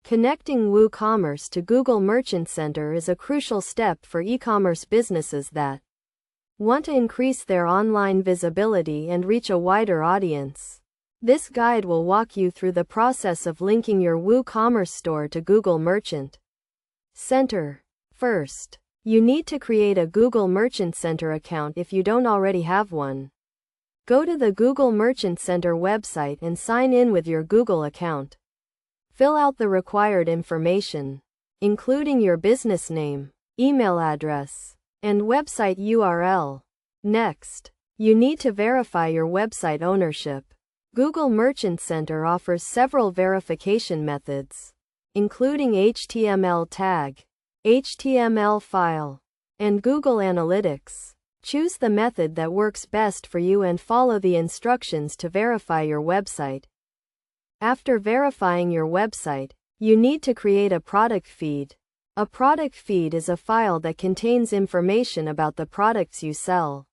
Connecting WooCommerce to Google Merchant Center is a crucial step for e-commerce businesses that want to increase their online visibility and reach a wider audience. This guide will walk you through the process of linking your WooCommerce store to Google Merchant Center. First, you need to create a Google Merchant Center account if you don't already have one. Go to the Google Merchant Center website and sign in with your Google account. Fill out the required information, including your business name, email address, and website URL. Next, you need to verify your website ownership. Google Merchant Center offers several verification methods, including HTML tag, HTML file, and Google Analytics. Choose the method that works best for you and follow the instructions to verify your website. After verifying your website, you need to create a product feed. A product feed is a file that contains information about the products you sell,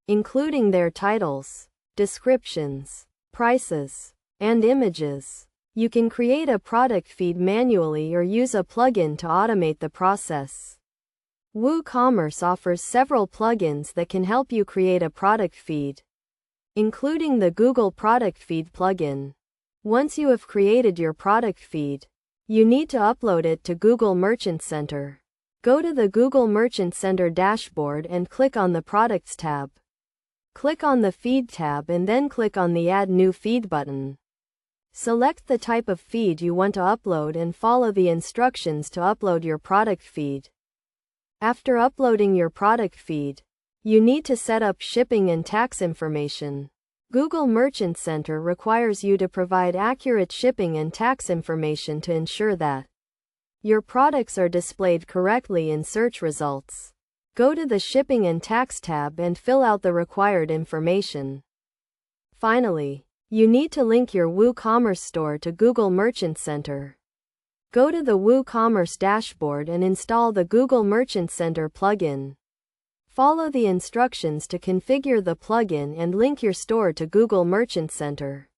including their titles, descriptions, prices, and images. You can create a product feed manually or use a plugin to automate the process. WooCommerce offers several plugins that can help you create a product feed, including the Google Product Feed plugin. Once you have created your product feed, you need to upload it to Google Merchant Center. Go to the Google Merchant Center dashboard and click on the Products tab. Click on the Feed tab and then click on the Add New Feed button. Select the type of feed you want to upload and follow the instructions to upload your product feed. After uploading your product feed, you need to set up shipping and tax information. Google Merchant Center requires you to provide accurate shipping and tax information to ensure that your products are displayed correctly in search results. Go to the Shipping and Tax tab and fill out the required information. Finally, you need to link your WooCommerce store to Google Merchant Center. Go to the WooCommerce dashboard and install the Google Merchant Center plugin. Follow the instructions to configure the plugin and link your store to Google Merchant Center.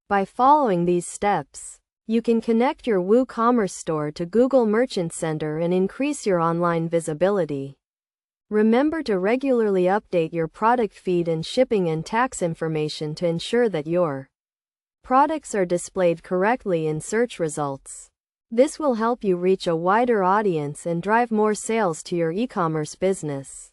By following these steps, you can connect your WooCommerce store to Google Merchant Center and increase your online visibility. Remember to regularly update your product feed and shipping and tax information to ensure that your products are displayed correctly in search results. This will help you reach a wider audience and drive more sales to your e-commerce business.